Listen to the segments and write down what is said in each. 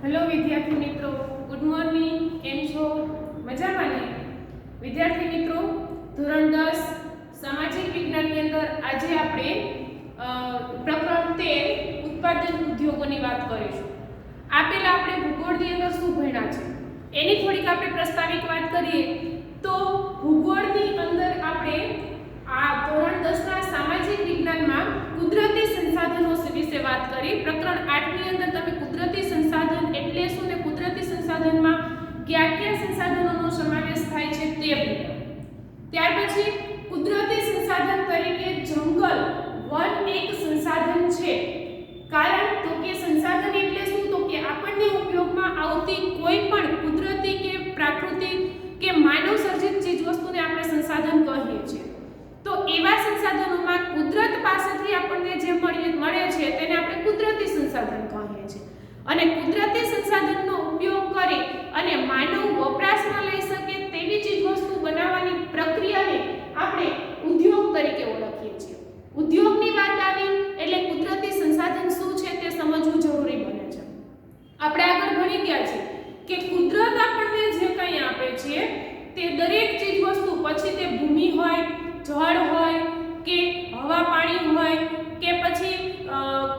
Hello વિદ્યાર્થી મિત્રો, good morning. કેમ છો? મજામાં ને? વિદ્યાર્થી મિત્રો, ધોરણ 10 સામાજિક વિજ્ઞાનની અંદર આજે આપણે પ્રકરણ 13 ઉત્પાદન ઉદ્યોગોની વાત કરીશું. આ પહેલા આપણે ભૂગોળની અંદર શું ભણ્યા છે એની થોડીક આપણે પ્રસ્તાવિક વાત કરીએ તો ભૂગોળની અંદર આપણે આ ધોરણ 10 ના સામાજિક વિજ્ઞાનમાં કુદરતી સંસાધનો વિશે વાત કરી. પ્રકરણ 8 ની અંદર તમે કુદરતી સંસાધન એટલે શું ને કુદરતી સંસાધનમાં કયા કયા સંસાધનોનો સમાવેશ થાય છે તે ભણ્યા. ત્યાર પછી કુદરતી સંસાધન તરીકે જંગલ વન એક સંસાધન છે. કારણ તો કે સંસાધન એટલે શું તો કે આપણને ઉપયોગમાં આવતી કોઈ પણ કુદરતી કે પ્રાકૃતિક કે માનવ સર્જિત ચીજ વસ્તુને આપણે સંસાધન કહીએ છીએ. તો એવા સંસાધનોમાં કુદરત પાસેથી આપણને જે મળે છે તેને આપણે કુદરતી સંસાધન કહીએ છીએ. અને કુદરતી સંસાધનનો ઉપયોગ કરી અને માનવ વપરાશમાં લઈ શકે તેવી ચીજ વસ્તુ બનાવવાની પ્રક્રિયાને આપણે ઉદ્યોગ તરીકે ઓળખીએ છીએ. ઉદ્યોગની વાત આવી એટલે કુદરતી સંસાધન શું છે તે સમજવું જરૂરી બને છે. આપણે આગળ ભણી ગયા છે કે કુદરત આપણને જે કંઈ આપે છે તે દરેક ચીજ વસ્તુ, પછી તે ભૂમિ હોય, જળ હોય કે હવા પાણી હોય કે પછી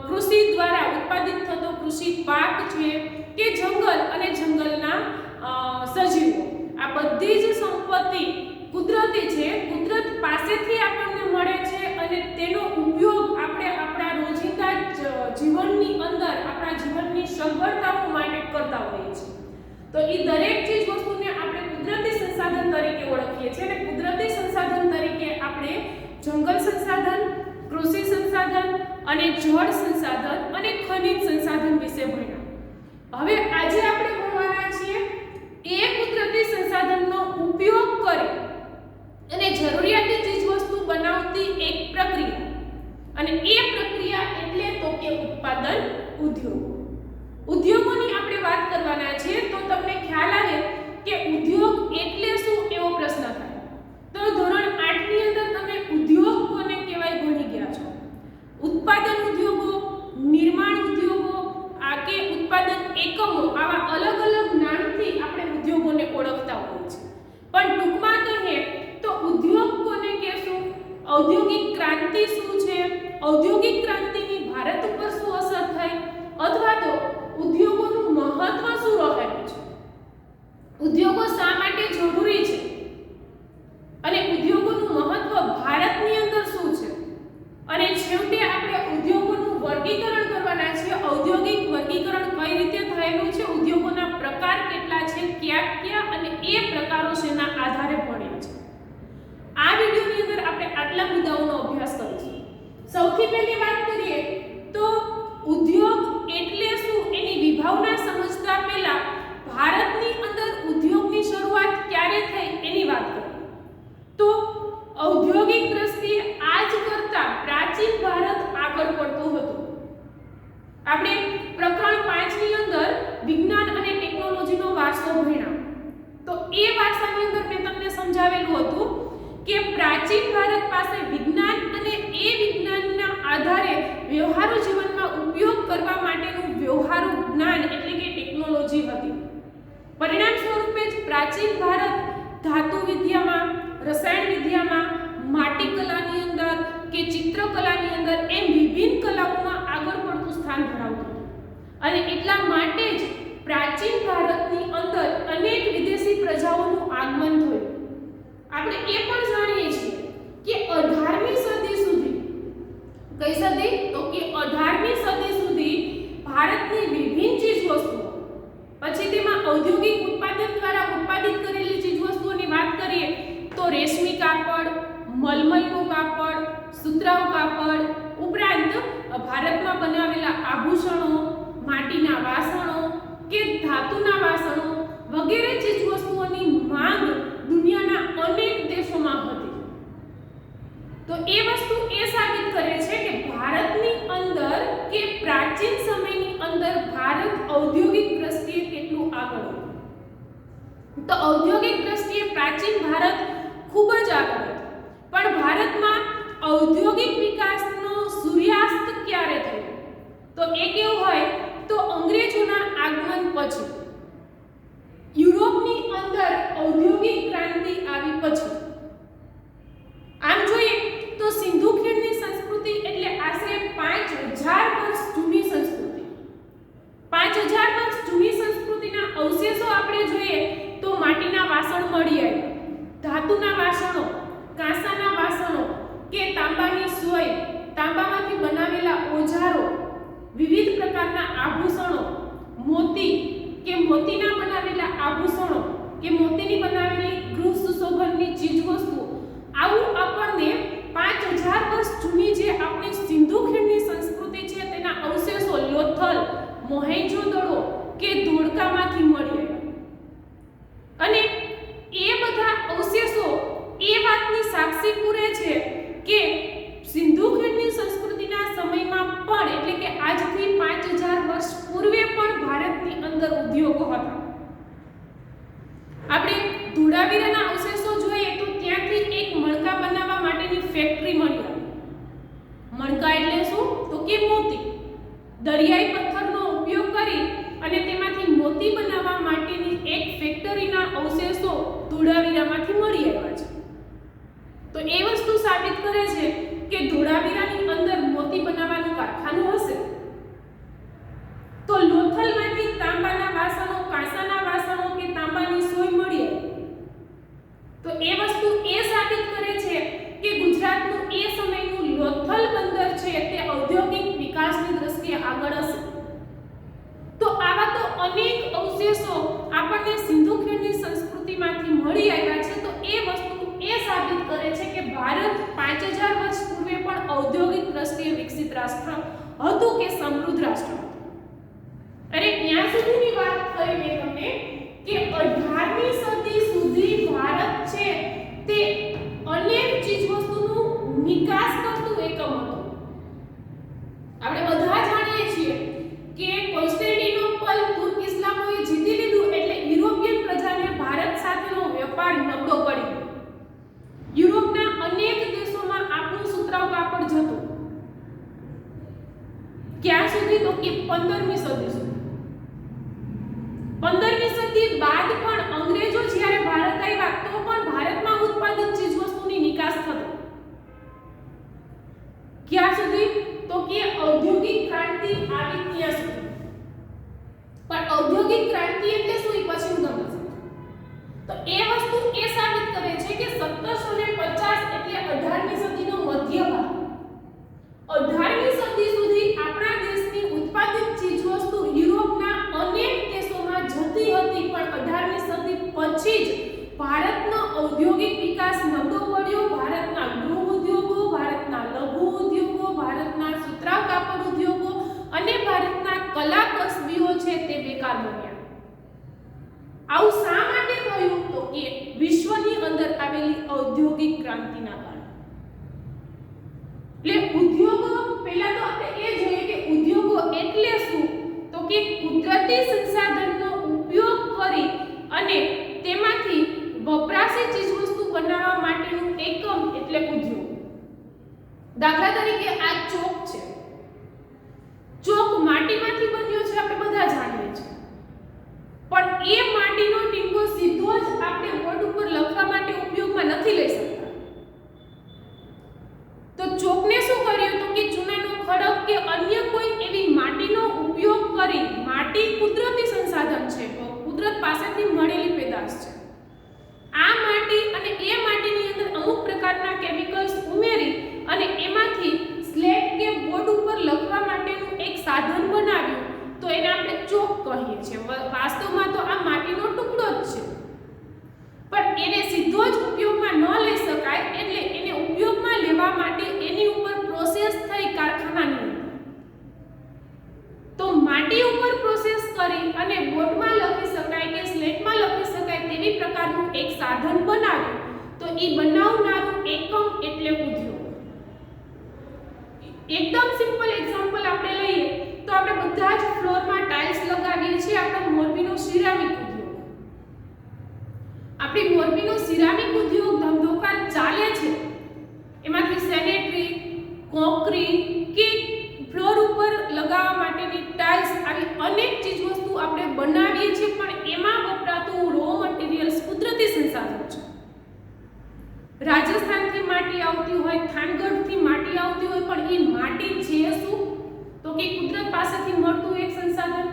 કૃષિ દ્વારા ઉત્પાદિત થતો કૃષિ પાક છે કે જંગલ અને જંગલના સજીવો, આ બધી જ સંપત્તિ કુદરતી છે, કુદરત પાસેથી આપણને મળે છે અને તેનો ઉપયોગ આપણે આપણા રોજિંદા જીવનની અંદર આપણા જીવનની સગવડતાઓ માટે કરતા હોઈએ છીએ. તો એ દરેક ચીજ વસ્તુને આપણે કુદરતી સંસાધન તરીકે ઓળખીએ છીએ અને કુદરતી સંસાધન તરીકે આપણે જંગલ સંસાધન, કૃષિ સંસાધન અને જળ સંસાધન અને ખનિજ સંસાધન વિશે ભણ્યા. હવે આજે આપણે ભણવાના છીએ એ કુદરતી સંસાધનનો ઉપયોગ કરી અને જરૂરિયાતી ચીજ વસ્તુ બનાવતી એક પ્રક્રિયા, અને એ પ્રક્રિયા એટલે તો કે ઉત્પાદન ઉદ્યોગ. ઉદ્યોગોની આપણે વાત કરવાના છે તો તમને ખ્યાલ આવે કે ઉદ્યોગ એટલે શું એવો પ્રશ્ન થાય તો ધોરણ 8 ની અંદર તમે ઉદ્યોગ કોને કહેવાય ભણી ગયા છો. ઉત્પાદન ઉદ્યોગો, નિર્માણ ઉદ્યોગો, આ કે ઉત્પાદન એકમો, આવા અલગ અલગ નામથી આપણે ઉદ્યોગોને ઓળખતા હોઈએ છીએ. પણ ટૂંકમાં કહીએ તો ઉદ્યોગ કોને કહેશું, ઔદ્યોગિક ક્રાંતિ શું છે, ઔદ્યોગિક ક્રાંતિની ભારત ઉપર શું અસર થઈ, અથવા તો ઉદ્યોગોનું મહત્વ શું રહેલું છે, ઉદ્યોગો શા માટે જરૂરી છે અને ઉદ્યોગોનું મહત્વ ભારતની અંદર શું છે, અને છેવટે આપણે ઉદ્યોગોનું વર્ગીકરણ કરવાના છે. ઔદ્યોગિક વર્ગીકરણ કઈ રીતે થયેલું છે, ઉદ્યોગોના પ્રકાર કેટલા છે, કયા કયા, અને એ પ્રકારો શેના આધારે ભણ્યા છે. આ વિડિયોની અંદર આપણે આટલા મુદ્દાઓનો અભ્યાસ કરીશું. સૌથી પહેલી વાત કરીએ તો ઉદ્યોગ એટલે શું એની વિભાવના સમજતા પહેલા ભારતની અંદર ઉદ્યોગની શરૂઆત ક્યારે થઈ એની વાત કરીએ તો ઔદ્યોગિક દ્રષ્ટિએ આજ કરતા પ્રાચીન ભારત આગળ પડતું હતું. આપણે પ્રકરણ 5 ની અંદર વિજ્ઞાન અને ટેકનોલોજીનો વારસો ભણ્યા. તો એ વારસાની અંદર મેં તમને સમજાવેલું હતું કે પ્રાચીન ભારત પાસે વિજ્ઞાન અને એ વિજ્ઞાનના આધારે વ્યવહારુ જીવનમાં ઉપયોગ કરવા માટેનું વ્યવહારુ જ્ઞાન એટલે કે ટેકનોલોજી હતી. પરિણામ સ્વરૂપે જ પ્રાચીન ભારત ધાતુ વિદ્યામાં, રસાયણ વિદ્યામાં, માટી કલાની અંદર કે ચિત્રકલાની અંદર એમ વિભિન્ન કલાઓમાં આગળ પડતું સ્થાન ધરાવતું હતું. અને એટલા માટે જ પ્રાચીન ભારતની અંદર અનેક વિદેશી પ્રજાઓનું આગમન થયું. આપણે એ પણ જાણીએ છીએ કે 18મી સદી સુધી, કઈ સદી તો કે 18મી સદી સુધી ભારતની વિભિન્ન ચીજ વસ્તુઓ, પછી તેમાં ઔદ્યોગિક ઉત્પાદન દ્વારા ઉત્પાદિત કરેલી ચીજ વસ્તુઓની વાત કરીએ તો રેશમી કાપડ, મલમલનું કાપડ, સુતરાઉ કાપડ, ઉપરાંત ભારતમાં બનાવેલા આભૂષણો, માટીના વાસણો કે ધાતુના વાસણો વગેરે ચીજ વસ્તુઓની માંગ દુનિયાના અનેક દેશોમાં હતી. તો એ વસ્તુ એ સાબિત કરે છે કે ભારતની અંદર કે પ્રાચીન સમયની અંદર ભારત ઔદ્યોગિક દ્રષ્ટિએ કેટલું આગળ હતું. તો ઔદ્યોગિક દ્રષ્ટિએ પ્રાચીન ભારત ખૂબ જ આગળ હતું. પણ ભારતમાં ઔદ્યોગિક વિકાસનો સૂર્યાસ્ત ક્યારે થયો તો એ કેવું હોય તો અંગ્રેજોના આગમન વિવિધ પ્રકારના આભૂષણો, મોતી કે મોતીના બનાવેલા આભૂષણો કે મોતીની બનાવેલી ગૃહ સુશોભનની ચીજવસ્તુઓ, આવું આપણને 5000 વર્ષ જૂની જે આપણી સિંધુ ખીણની સંસ્કૃતિ છે તેના અવશેષો લોથલ, મોહેંજો-દડો કે ધોળકામાંથી મળી આવ્યા. અને એ બધા અવશેષો એ વાતની સાક્ષી પૂરે છે કે સિંધુ ખીણની સંસ્કૃતિના સમયમાં પણ એટલે કે આજથી 5000 વર્ષ પૂર્વે પણ ભારતની અંદર ઉદ્યોગો હતા. આપણે ધોળાવીરાના અવશેષો જોઈએ તો ત્યાંથી એક મણકા બનાવવા માટેની ફેક્ટરી મળી આવી. મણકા એટલે શું? તો કે મોતી. દરિયાઈ પથ્થરનો ઉપયોગ કરી અને તેમાંથી મોતી બનાવવા માટેની એક ફેક્ટરીના અવશેષો ધોળાવીરામાંથી મળી આવ્યા છે. તો એ વસ્તુ સાબિત કરે છે કે ધોળાવીરાની અંદર મોતી બનાવવાનું કારખાનું હશે. તો લોથલમાંથી તાંબાના વાસણો, કાંસાના વાસણો કે તાંબાની સોય મળી આવી. તો એ વસ્તુ એ સાબિત કરે છે કે ગુજરાતનું એ સમયનું લોથલ બંદર છે તે ઔદ્યોગિક વિકાસની દ્રષ્ટિએ આગળ હશે. તો આવા તો અનેક અવશેષો આપણને સિંધુ ખીણની સંસ્કૃતિમાંથી મળી આવ્યા છે. તો એ વસ્તુ એ સાબિત કરે છે કે ભારત 5000 વર્ષ પૂર્વે પણ ઔદ્યોગિક દ્રષ્ટિએ વિકસિત રાષ્ટ્ર હતું કે સમૃદ્ધ રાષ્ટ્ર હતું. અરે ત્યાં સુધીની વાત કરી મેં તમને કે 18મી સદી સુધી ભારત છે તે અનેક ચીજવસ્તુનું નિકાસ કરતું એકમ હતું. આપણે બધા જાણીએ છીએ કે કોન્સ્ટેન્ટિનોપલ તુર્ક ઇસ્લામોએ જીતી લીધું એટલે યુરોપિયન પ્રજાને ભારત સાથેનો વેપાર નબળો પડી ગયો. યુરોપના અનેક દેશોમાં આપણું સુતરાઉ કાપડ જતું. ક્યાં સુધી? તો કે 15મી સદી સુધી. 15મી સદી બાદ પણ અંગ્રેજો જ્યારે ભારત આવ્યા તો પણ ભારતમાં ઉત્પાદિત ચીજવસ્તુની નિકાસ થતી. ક્યાં સુધી? તો કે ઔદ્યોગિક ક્રાંતિ આવી ત્યાં સુધી. પણ ઔદ્યોગિક ક્રાંતિ એટલે શું એ પછી હું તમને સમજાવું. તો એ વસ્તુ એ સાબિત કરે છે કે 1750 એટલે 18મી સદીનો મધ્ય ભાગ. 18મી સદી સુધી આપણા દેશની ઉત્પાદિત ચીજવસ્તુ યુરોપના અનેક દેશોમાં જતી હતી. પણ 18મી સદી પછી જ ભારતનો ઔદ્યોગિક વિકાસ નબળો પડ્યો. ભારતના ગૃહ ઉદ્યોગો, ભારતના લઘુ ઉદ્યોગો, ભારતના સુતરાઉ કાપડ ઉદ્યોગો અને ભારતના કલા કસબીઓ છે તે બેકાર બન્યા. આવું શા માટે થયું? તો કે વિશ્વની અંદર આવેલી ઔદ્યોગિક ક્રાંતિના કારણે. એટલે ઉદ્યોગો, પહેલા તો આપણે એ જોઈએ કે ઉદ્યોગો એટલે શું? તો કે કુદરતી સંસાધનનો ઉપયોગ કરી અને તેમાંથી વપરાશી ચીજવસ્તુ બનાવવા માટેનું એકમ એટલે ઉદ્યોગ. દાખલા તરીકે આ ચોક છે. ચોક માટીમાંથી બન્યો છે, આપણે બધા જાણીએ છીએ. પણ એ માટીનો ટીંગો સીધો જ આપણે બોર્ડ ઉપર લખવા માટે ઉપયોગમાં નથી લઈ શકતા. તો ચોકને શું કર્યું? તો કે ચૂનાનો ખડક કે અન્ય કોઈ એવી માટીનો ઉપયોગ કરી, માટી કુદરતી સંસાધન છે, કુદરત પાસેથી મળેલી પેદાશ છે. આ માટી અને એ માટીની અંદર અમુક પ્રકારના કેમિકલ્સ ઉમેરી અને એમાંથી સ્લેટ કે બોર્ડ ઉપર લખવા માટેનું એક સાધન બનાવ્યું. તો એને આપણે ચોક કહીએ છીએ. વાસ્તવમાં તો આ માટીનો ટુકડો જ છે, પણ એને સીધો જ ઉપયોગમાં ન લઈ શકાય એટલે એને ઉપયોગમાં લેવા માટે એની ઉપર પ્રોસેસ થઈ કારખાનાની અંદર. તો માટી ઉપર પ્રોસેસ કરી અને બોર્ડમાં લખી શકાય કે સ્લેટમાં લખી શકાય તેવી પ્રકારનું એક સાધન બનાવ્યું. તો એ બનાવનારું એકમ એટલે ઉદ્યોગ. એકદમ સિમ્પલ એક્ઝામ્પલ આપણે લઈએ તો આપણે બધા જ ફ્લોરમાં ટાઇલ્સ લગાવીએ છીએ. આપણો મોરબીનો સિરામિક ઉદ્યોગ. આપણી મોરબીનો સિરામિક ઉદ્યોગ ધંધોકાર ચાલે છે. એમાંથી સેનેટરી, કોંક્રીટ કે ફ્લોર ઉપર લગાવવા માટેની ટાઇલ્સ આવી અનેક ચીજવસ્તુ આપણે બનાવીએ છીએ. પણ એમાં વપરાતું રો મટીરીયલ્સ કુદરતી સંસાધન છે. રાજસ્થાનથી માટી આવતી હોય, થાનગઢથી માટી આવતી હોય, પણ એ માટી છે શું? તો કે કુદરત પાસેથી મળતું એક સંસાધન.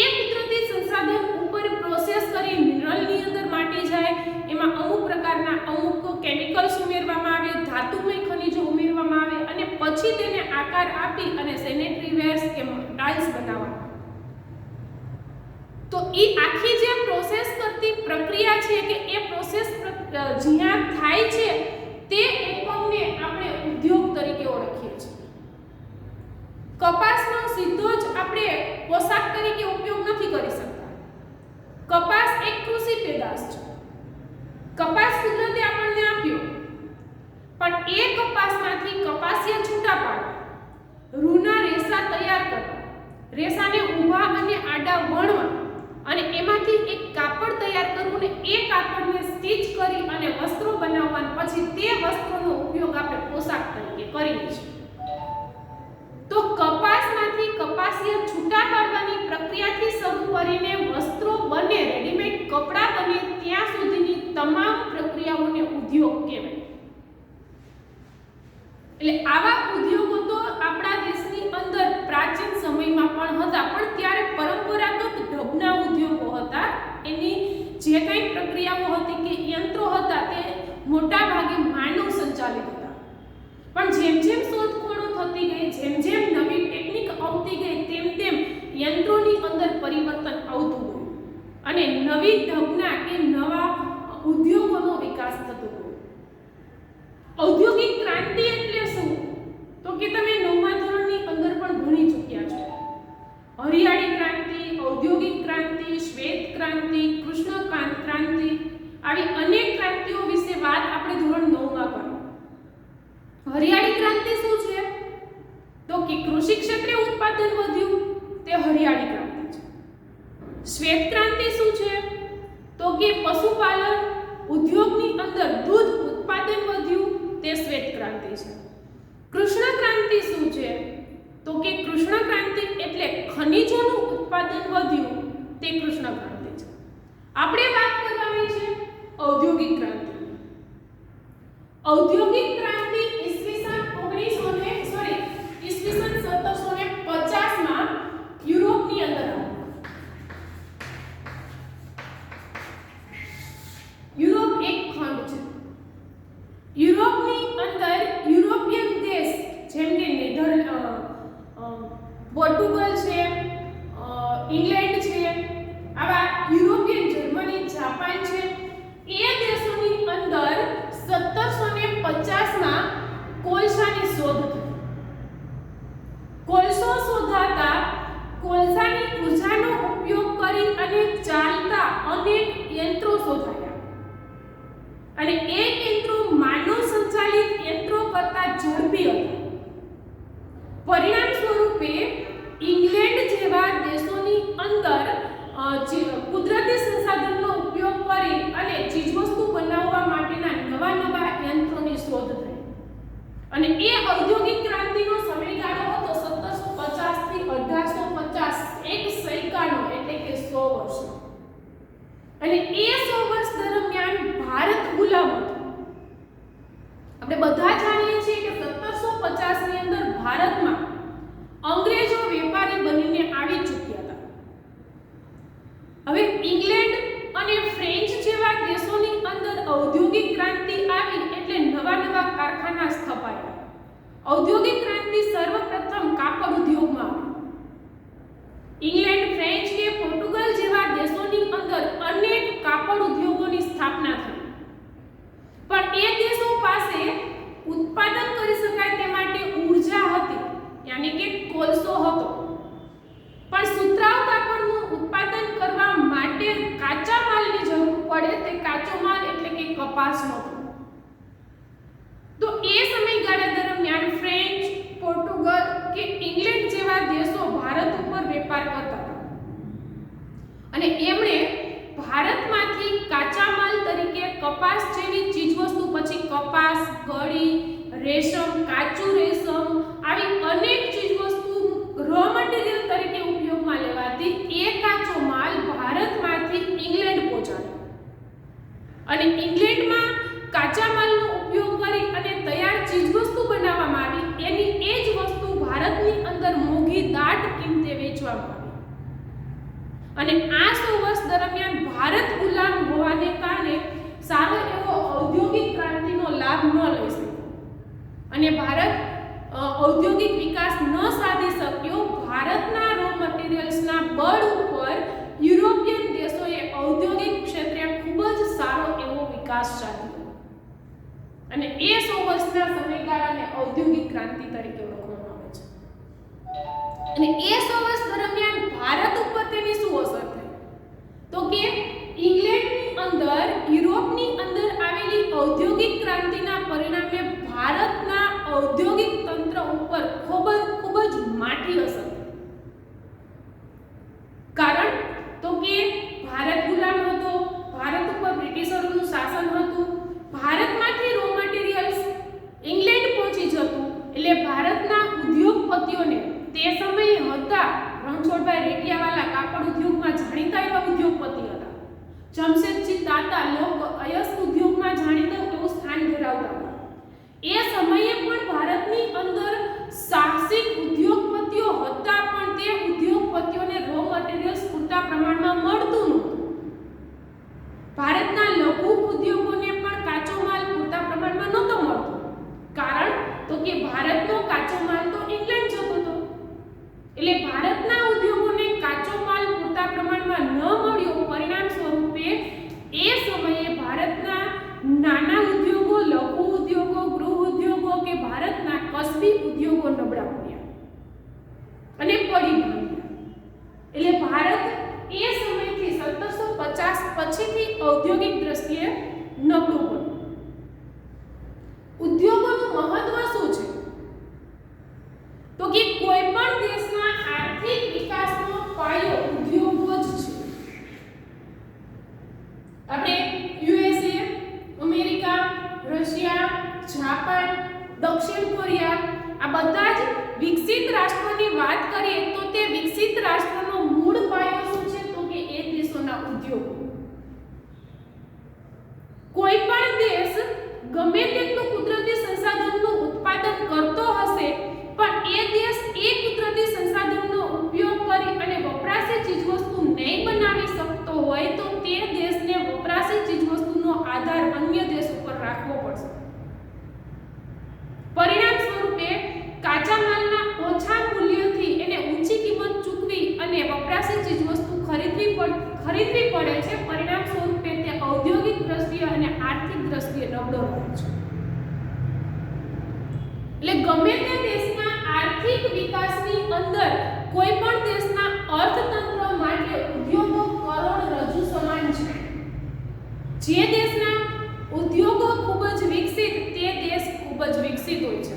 એ કુદરતી સંસાધન ઉપર પ્રોસેસ કરી મિનરલની અંદર માટી જાય, એમાં અમુક પ્રકારના અમુક કેમિકલ્સ ઉમેરવામાં આવે, ધાતુમય ખનિજો ઉમેરવામાં ફેરવવામાં આવે અને પછી તેને આકાર આપી અને સેનેટરી વેર્સ કે ટાઇલ્સ બનાવવામાં. તો એ આખી જે પ્રોસેસ કરતી પ્રક્રિયા છે કે એ પ્રોસેસ જ્યાં થાય છે તે એકમને આપણે ઉદ્યોગ તરીકે ઓળખીએ છીએ. કપાસનો સીધો જ આપણે પોશાક તરીકે ઉપયોગ નથી કરી શકતા. કપાસ એક કૃષિ પેદાશ છે. કપાસ કુદરતે આપણને આપ્યો, પણ એ કપાસમાંથી કપાસિયા છૂટા પાડવા, રૂના રેસા તૈયાર કરવા, રેસાને ઊભા અને આડા વણવા અને એમાંથી એક કાપડ તૈયાર કરવું ને એ કાપડને સ્ટીચ કરી અને વસ્ત્રો બનાવવા, પછી તે વસ્ત્રોનો ઉપયોગ આપણે પોશાક તરીકે કરીએ છીએ. તો કપાસમાંથી કપાસિયા છૂટા પાડવાની પ્રક્રિયાથી શરૂ કરીને વસ્ત્રો બને, રેડીમેડ કપડાં બને ત્યાં સુધીની તમામ પ્રક્રિયાઓને ઉદ્યોગ કહેવાય. એટલે આવા ઉદ્યોગો તો આપણા દેશની અંદર પ્રાચીન સમયમાં પણ હતા, પણ ત્યારે પરંપરાગત ઢબના ઉદ્યોગો હતા. એની જે કંઈ પ્રક્રિયાઓ હતી કે યંત્રો હતા તે મોટા ભાગે માનવ સંચાલિત હતા. પણ જેમ જેમ શોધખોળો થતી ગઈ, જેમ જેમ નવી ટેકનિક આવતી ગઈ, તેમ તેમ યંત્રોની અંદર પરિવર્તન આવતું ગયું અને નવી ઢબના કે નવા ઉદ્યોગોનો વિકાસ થતો ગયો. ઔદ્યોગિક ક્રાંતિ એટલે શું? તો કે તમે 9મા ધોરણની અંદર પણ ભણી ચૂક્યા છો. હરિયાળી ક્રાંતિ, ઔદ્યોગિક ક્રાંતિ, શ્વેત ક્રાંતિ, કૃષ્ણ ક્રાંતિ, આવી અનેક ક્રાંતિઓ વિશે વાત આપણે ધોરણ 9માં કરી. હરિયાળી ક્રાંતિ શું છે? તો કે કૃષિ ક્ષેત્રે ઉત્પાદન વધ્યું, તે હરિયાળી ક્રાંતિ છે. શ્વેત ક્રાંતિ શું છે? તો કે પશુપાલન ઉદ્યોગની અંદર દૂધ ઉત્પાદન વધ્યું, તે શ્વેત ક્રાંતિ છે. કૃષ્ણ ક્રાંતિ શું છે? તો કે કૃષ્ણ ક્રાંતિ એટલે ખનિજોનું ઉત્પાદન વધ્યું, તે કૃષ્ણ ક્રાંતિ છે. આપણે વાત કરવાની છે ઔદ્યોગિક ક્રાંતિ. ઔદ્યોગિક ક્રાંતિ ઈસવીસન 1750માં યુરોપની અંદર આવી. યુરોપ એક ખંડ છે. યુરોપની અંદર યુરોપિયન દેશ જેમ કે પોર્ટુગલ છે, ઇંગ્લેન્ડ છે, આવા યુરોપિયન, જર્મની, જાપાન છે, એ દેશોની અંદર 1750માં કોલસાની શોધ થઈ. કોલસો શોધાતા કોલસાની ઉર્જાનો ઉપયોગ કરી અને ચાલતા અનેક યંત્રો શોધાયા અને એ યંત્રો માનવ સંચાલિત યંત્રો કરતા ઝડપી હતા. પરિણામ સ્વરૂપે ઇંગ્લેન્ડ જેવા દેશોની અંદર કુદરતી સંસાધનનો ઉપયોગ કરી અને ચીજવસ્તુ બનાવવા માટેના નવા નવા યંત્રોની શોધ થઈ અને એ ઔદ્યોગિક ક્રાંતિનો સમયગાળો હતો 1750 થી 1850, એક સૈકાનો એટલે કે 100 વર્ષનો. અને એ 100 વર્ષ દરમિયાન ભારત ગુલામ હતું. આપણે બધા જાણીએ છીએ કે 1750 ની અંદર ભારતમાં અંગ્રેજો વેપારી બનીને આવી ચૂક્યા હતા. હવે ઇંગ્લેન્ડ અને ફ્રેન્ચ જેવા દેશોની અંદર ઔદ્યોગિક ક્રાંતિ આવી એટલે નવા નવા કારખાના સ્થપાયા. ઔદ્યોગિક ક્રાંતિ સર્વપ્રથમ કાપડ ઉદ્યોગમાં આવી. ઇંગ્લેન્ડ, ફ્રેન્ચ કે પોર્ટુગલ જેવા દેશોની અંદર અનેક કાપડ ઉદ્યોગોની સ્થાપના થઈ. પણ એ દેશો પાસે ઉત્પાદન કરી શકાય તે માટે ઊર્જા હતી, યાની કે કોલસો હતો. પણ સુતરાઉ કાપડનું ઉત્પાદન કરવા માટે કાચા માલની જરૂર પડે, તે કાચો માલ એટલે કે કપાસ હતો. તો એ સમયગાળા દરમિયાન ફ્રેન્ચ, પોર્ટુગલ કે ઇંગ્લેન્ડ જેવા દેશો ભારત ઉપર વેપાર કરતા હતા અને એમણે ભારતમાંથી કાચા માલ તરીકે કપાસ જેવી ચીજવસ્તુ, પછી કપાસ, ગળી, રેશમ, કાચું રેશમ, આવી અનેક ચીજવસ્તુ રો મટીરીયલ તરીકે ઉપયોગમાં લેવાતી એ કાચો માલ ભારતમાંથી ઇંગ્લેન્ડ પહોંચાડ્યો અને ઇંગ્લેન્ડમાં કાચા માલનો ઉપયોગ કરી અને તૈયાર ચીજવસ્તુ બનાવવામાં આવી. એની એ જ વસ્તુ ભારતની અંદર મોંઘી દાટ કિંમતે વેચવામાં આવી અને આ 100 વર્ષ દરમિયાન ભારત ગુલામ હોવાને કારણે સારો એવો ઔદ્યોગિક ક્રાંતિનો લાભ ન લઈ શક્યો અને ભારત ઔદ્યોગિક વિકાસ ન સાધી શક્યો. ભારતના રો મટીરિયલ્સના બળ ઉપર યુરોપિયન દેશોએ ઔદ્યોગિક ક્ષેત્રે ખૂબ જ સારો એવો વિકાસ સાધ્યો અને એ 100 વર્ષના સમયગાળાને ઔદ્યોગિક ક્રાંતિ તરીકે ઓળખવામાં આવે છે. અને એ 100 વર્ષ દરમિયાન ભારત ઉપર તેની શું અસર થઈ તો કે ઇંગ્લેન્ડની અંદર યુરોપની અંદર આવેલી ઔદ્યોગિક ક્રાંતિના પરિણામે ભારતના ઔદ્યોગિક તંત્ર ઉપર ખૂબ જ માઠી અસર થઈ. કારણ તો કે ભારત ગુલામ હતો, ભારત ઉપર બ્રિટિશરોનું શાસન હતું, ભારતમાંથી રો મટીરિયલ્સ ઇંગ્લેન્ડ પહોંચી જતું એટલે ભારતના ઉદ્યોગપતિઓને તે સમયે હતા રણછોડભાઈ રેડિયાવાલા કાપડ ઉદ્યોગમાં જાણીતા એવા ઉદ્યોગપતિ હતા. જમશેદજી તાતા લોક અયસ્ક ઉદ્યોગમાં જાણીતા એવું સ્થાન ધરાવતા હતા. એ સમયે પણ ભારતની અંદર સાહસિક ઉદ્યોગપતિઓ હતા પણ તે ઉદ્યોગપતિઓને રો મટીરિયલ્સ પૂરતા પ્રમાણમાં મળતું નહોતું. ભારતના લઘુ ઉદ્યોગોને પણ કાચો માલ પૂરતા પ્રમાણમાં નહોતો મળતો. કારણ તો કે ભારતનો કાચો માલ તો ઇંગ્લેન્ડ જતો હતો એટલે ભારતના ઉદ્યોગોને કાચો માલ પૂરતા પ્રમાણમાં ન મળ્યો. પરિણામ સ્વરૂપે એ સમયે ભારતના નાના ઉદ્યોગો, લઘુ ઉદ્યોગો, ગૃહ ઉદ્યોગો કે ભારતના કસબી ઉદ્યોગો નબળા પડ્યા અને પડી ભાંગ્યા. એટલે ભારત એ સમયથી 1750 પછીથી ઔદ્યોગિક દ્રષ્ટિએ નબળું પડ્યું. ઉદ્યોગોનું મહત્વ શું છે તો કે કોઈ પણ દેશના આર્થિક વિકાસનો પાયો ઉદ્યોગો જ છે. આપણે યુએસએ, અમેરિકા, રશિયા, જાપાન, દક્ષિણ કોરિયા આ બધા જ વિકસિત રાષ્ટ્રોની વાત કરીએ તો તે વિકસિત રાષ્ટ્રનો મૂળ પાયો શું છે તો કે એ દેશોના ઉદ્યોગો. કોઈ પણ દેશ ગમે તેટલું કુદરતી સંસાધનનું ઉત્પાદન કરતો હશે પણ એ દેશ એ કુદરતી સંસાધનનો ઉપયોગ કરી અને વપરાશી ચીજવસ્તુ નહીં બનાવી શકતો હોય તો તે દેશને વપરાશી ચીજવસ્તુનો આધાર અન્ય દેશ ઉપર રાખવો પડશે. પરિણામ સ્વરૂપે કાચા માલના ઓછા મૂલ્યથી એને ઊંચી કિંમત ચૂકવી અને વપરાશી ચીજવસ્તુ ખરીદવી પડે છે. પરિણામ સ્વરૂપે તે ઔદ્યોગિક દ્રષ્ટિએ અને આર્થિક દ્રષ્ટિએ નબળો રહે છે. એટલે ગમે તે દેશના આર્થિક વિકાસની અંદર કોઈ પણ દેશના અર્થતંત્ર માટે ઉદ્યોગો કરોડરજ્જુ સમાન છે. જે દેશના ઉદ્યોગો ખૂબ જ વિકસિત તે દેશ ખૂબ જ વિકસિત હોય છે.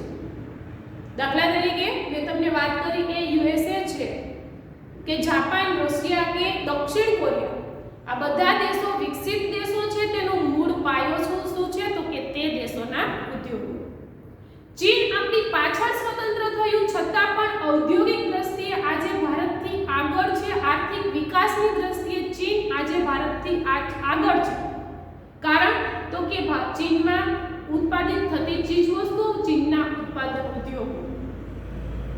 દાખલા તરીકે મેં તમને વાત કરી એ યુએસએ છે કે જાપાન, રશિયા કે દક્ષિણ કોરિયા આ બધા દેશો વિકસિત દેશો છે. તેનો મૂળ પાયો શું છે તો કે તે દેશોના ઉદ્યોગો. ચીન આપણી પાછળ સ્વતંત્ર થયું છતાં પણ ઔદ્યોગિક દ્રષ્ટિએ આજે ભારતથી આગળ છે. આર્થિક વિકાસની દ્રષ્ટિએ ચીન આજે ભારતથી આગળ છે. કારણ તો કે ચીનમાં ઉત્પાદિત થતી ચીજવસ્તુ, ચીનના ઉત્પાદન ઉદ્યોગો.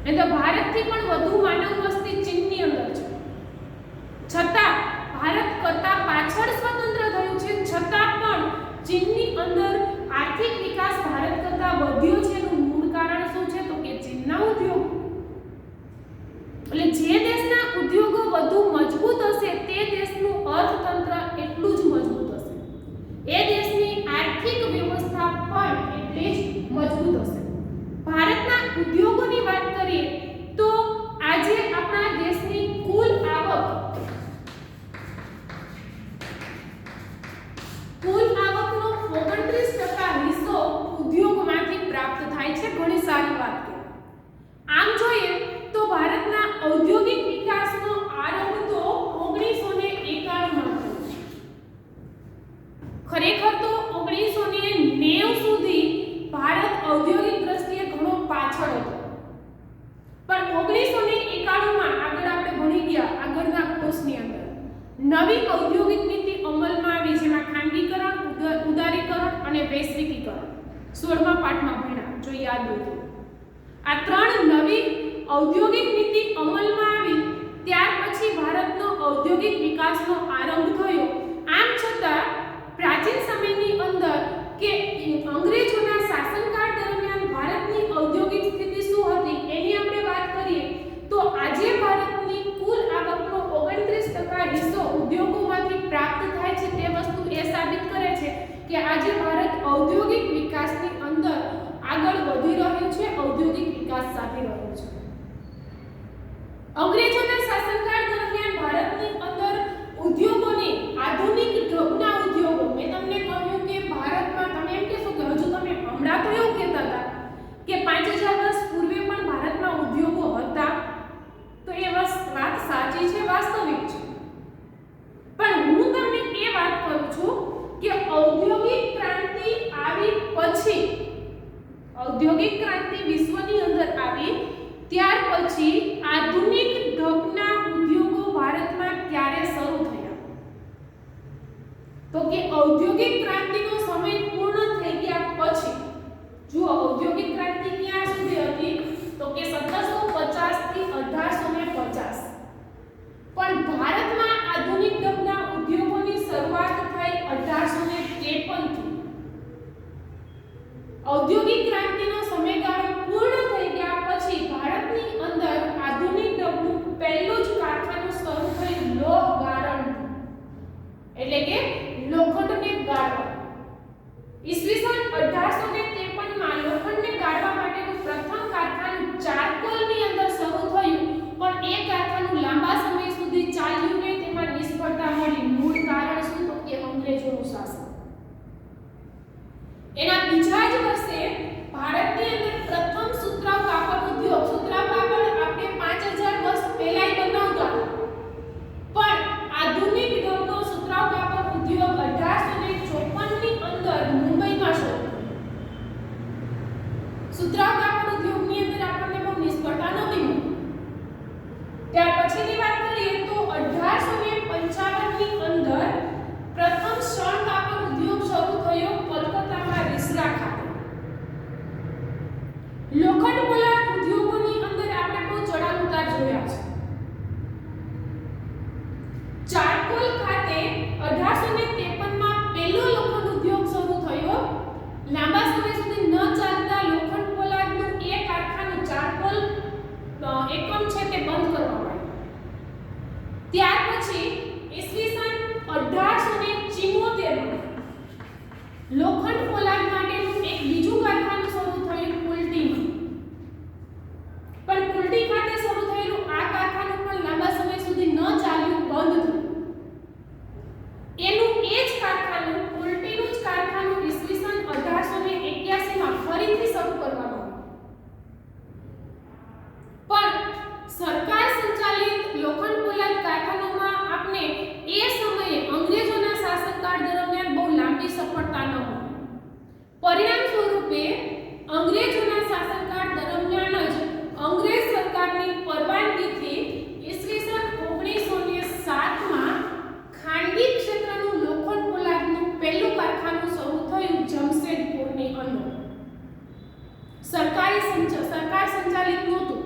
એટલે ભારતથી પણ વધુ માનવ વસ્તી ચીનની અંદર છે. છતાં ભારત કરતા પાછળ સ્વતંત્ર થયું છે છતાં પણ ચીનની અંદર આર્થિક વિકાસ ભારત કરતા વધ્યો છે. એનું મૂળ કારણ શું છે તો કે ચીનના ઉદ્યોગો. એટલે જે દેશના ઉદ્યોગો વધુ મજબૂત હશે તે દેશનું અર્થતંત્ર એટલું જ મજબૂત હશે. એ દેશની આર્થિક વ્યવસ્થા પણ એટલી જ મજબૂત હશે. ભારતના ઉદ્યોગોની વાત કરીએ તો આજે આપણા દેશની કુલ આવકનો 29% હિસ્સો ઉદ્યોગમાંથી પ્રાપ્ત થાય છે. ઘણી સારી વાત કહેવાય. આમ જોઈએ તો ભારતના ઔદ્યોગિક વિકાસનો આરંભ તો 1991 માં થયો. ખરેખર તો 1990 સુધી ભારત ઔદ્યોગિક દ્રષ્ટિએ ઘણો પાછળ હતો. પણ 1991 માં આગળ આપણે ભણી ગયા આગળના કોર્સની અંદર નવી ઔદ્યોગિક નીતિ અમલમાં આવી જેમાં ખાનગીકરણ, ઉદારીકરણ અને વૈશ્વિકીકરણ 16મા પાઠમાં ભણ્યા જો યાદ હોય તો. આ ત્રણ નવી ઔદ્યોગિક નીતિ અમલમાં આવી ત્યાર પછી ભારતનો ઔદ્યોગિક વિકાસનો આરંભ થયો. આમ છતાં પ્રાચીન સમયની અંદર કે અંગ્રેજોના શાસનકાળ દરમિયાન ભારતની અંગ્રેજોના શાસનકાળ દરમિયાન ભારતની અંદર ઉદ્યોગોને આધુનિક ઢબના ઉદ્યોગો, મેં તમને કહ્યું કે ભારતમાં તમે એમ કહેશો કે હજુ તમે હમણાં તો એવું કહેતા હતા કે 5000 વર્ષ પૂર્વે પણ ભારતમાં ઉદ્યોગો હતા, તો એ વાત સાચી છે, વાસ્તવિક છે, પણ હું તમને એ વાત કરું છું કે ઔદ્યોગિક ક્રાંતિ આવી પછી, ઔદ્યોગિક ક્રાંતિ વિશ્વની અંદર આવી ત્યાર પછી આધુનિક ઢબના ઉદ્યોગો ભારતમાં ક્યારે શરૂ થયા? તો કે ઔદ્યોગિક ક્રાંતિનો સમય પૂર્ણ થઈ ગયા પછી. જો ઔદ્યોગિક ક્રાંતિ ક્યાં સુધી હતી? તો કે 1750 થી 1850. પણ ભારતમાં આધુનિક ઢબના ઉદ્યોગોની શરૂઆત થઈ 1853 થી. ઔદ્યોગિક ક્રાંતિનો સમયગાળો પૂર્ણ થઈ ગયા પછી ભારતની અંદર આધુનિક ઢબનું પહેલું જ કારખાનું શરૂ થયું લોહ ગાળણ, એટલે કે લોખંડને ગાળવા. ઈસવીસન 1853 માં લોખંડને ગાળવા માટેનું પ્રથમ કારખાનું ચારકોલની અંદર શરૂ થયું, પણ એ કારખાનું લાંબા સમય સુધી ચાલ્યું નહીં, તેમાં નિષ્ફળતા મળી. મૂળ કારણ શું? તો કે અંગ્રેજોનું શાસન. એના બીજા જ વર્ષે ભારતની અંદર પ્રથમ સુતરાઉ કાપડ ઉદ્યોગ, સુતરાઉ કાપડ આપણે 5000 વર્ષ પહેલા બનાવતા હતા, પણ આધુનિક ઢબનો સુતરાઉ કાપડ ઉદ્યોગ 1854 ની અંદર મુંબઈમાં શરૂ. સુતરાઉ કાપડ ઉદ્યોગની અંદર આપણને બહુ નિષ્ફળતા નહોતી મળી. ત્યાર પછીની વાત કરીએ તો 1855 ની અંદર પ્રથમ શણ કાપડ ઉદ્યોગ શરૂ થયો કોલકાતામાં રીસરા ખાતે. લોખંડ પોલાદ ઉદ્યોગોની અંદર આપણે બહુ ચડાવ ઉતાર જોયા છે. ચારકોલ ખાતે 1853 માં પહેલો લોખંડ ઉદ્યોગ શરૂ થયો. લાંબા સમય સુધી ન ચાલતા લોખંડ પોલાદનું એ કારખાનું ચારકોલ એકમ છે તે બંધ કરવામાં આવ્યું. ત્યાર પછી ઈસવીસન 1874 માં લોખંડ પોલાદ માટેનું એક બીજું કારખાનું શરૂ થયું કુલટીમાં. પણ કુલટી ખાતે શરૂ થયેલું આ કારખાનું પણ લાંબા સમય સુધી ન ચાલ્યું, બંધ થયું. એનું એ જ કારખાનું, કુલટીનું જ કારખાનું ઈસવીસન 1881 માં ફરીથી શરૂ કરવામાં આવ્યું. પણ સરકાર સંચાલિત લોખંડ પોલાદ કારખાનામાં આપણે એ સમયે અંગ્રેજોના શાસનકાળ દરમિયાન બહુ લાંબી સફળતા ન મળી. પરિણામ સ્વરૂપે અંગ્રેજોના શાસનકાળ દરમિયાન જ અંગ્રેજ સરકારની પરવાનગીથી ઈસવીસન 1907 માં ખાનગી ક્ષેત્રનું લોખંડ પોલાદનું પહેલું કારખાનું શરૂ થયું જમશેદપુરની અંદર. સરકાર સંચાલિત નહોતું,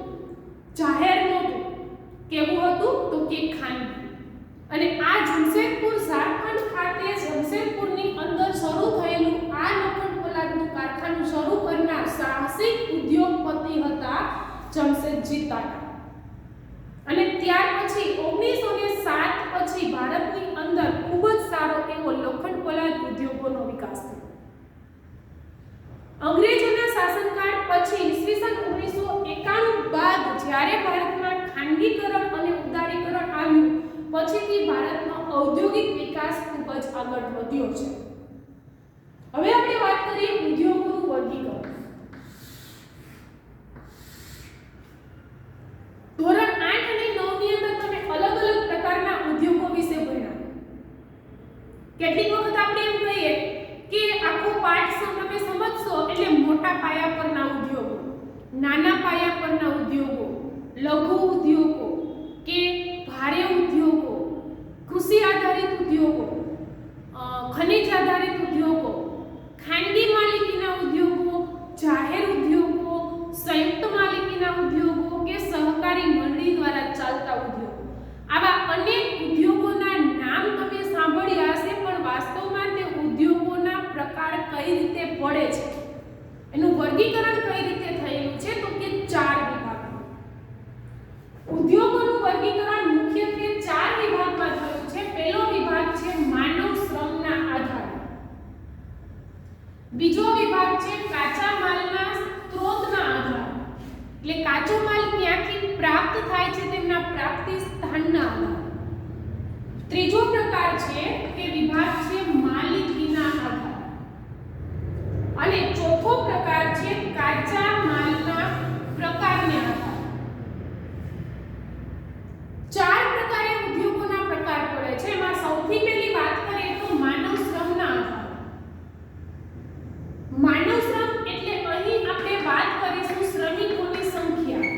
જાહેર નહોતું. કેવું હતું? તો કે ખાનગી. અને આ જમશેદપુર ઝારખંડ ખાતે જમશેદપુરની અંદર શરૂ થયેલું આ લોખંડ પોલાદનું કારખાનું શરૂ કરનાર સાહસિક ઉદ્યોગપતિ હતા જમશેદજી ટાટા. અને ત્યાર પછી 1907 પછી ભારતની અંદર ખૂબ જ સારો એવો લોખંડ પોલાદ ઉદ્યોગોનો વિકાસ થયો. અંગ્રેજોના શાસનકાળ પછી ઈસવીસન 1991 બાદ જ્યારે ભારતમાં ખાનગીકરણ અને ઉદારીકરણ આવ્યું, પછીથી ભારતનો ઔદ્યોગિક વિકાસ ખૂબ જ આગળ વધ્યો છે. હવે આપણે વાત કરીએ ઉદ્યોગોનું વર્ગીકરણ. ધોરણ 8 અને 9 ની અંદર તમે અલગ અલગ પ્રકારના ઉદ્યોગો વિશે ભણ્યા. કેટલીક વખત આપણે એમ કહીએ કે આખો પાઠ તમે સમજશો એટલે મોટા પાયા પરના ઉદ્યોગો, નાના પાયા પરના ઉદ્યોગો, લઘુ ઉદ્યોગો કે ભારે ઉદ્યોગો, કૃષિ આધારિત ઉદ્યોગો, ખનિજ આધારિત ઉદ્યોગો, ખાનગી માલિકીના ઉદ્યોગો, જાહેર ઉદ્યોગો, સંયુક્ત માલિકીના ઉદ્યોગો કે સહકારી મંડળી દ્વારા ચાલતા ઉદ્યોગો. આવા અનેક ઉદ્યોગોના નામ તમે સાંભળ્યા હશે, પણ વાસ્તવમાં તે ઉદ્યોગોના પ્રકાર કઈ રીતે પડે છે, એનું વર્ગીકરણ કઈ રીતે થયેલું છે, તો કે 4 વિભાગમાં. ઉદ્યોગોનું વર્ગીકરણ મુખ્યત્વે 4 વિભાગમાં થયું છે. પહેલો વિભાગ છે માનવ શ્રમના આધારે. બીજો વિભાગ છે કાચા માલના સ્ત્રોતના આધારે, એટલે કાચો માલ ક્યાંથી પ્રાપ્ત પ્રાપ્ત થાય છે તેમના પ્રાપ્તિ સ્થાનના આધારે. ત્રીજો પ્રકાર છે કે વિભાગ છે માલિકીના આધારે. અને ચોથો પ્રકાર છે કાચા માલના પ્રકારને આધારે. ચાર પ્રકારે ઉદ્યોગોના પ્રકાર પડે છે. એમાં સૌથી પહેલી વાત કરીએ તો માનવ શ્રમના આધારે. માનવ શ્રમ એટલે અહીં આપણે વાત કરીશું શ્રમિકોની સંખ્યા.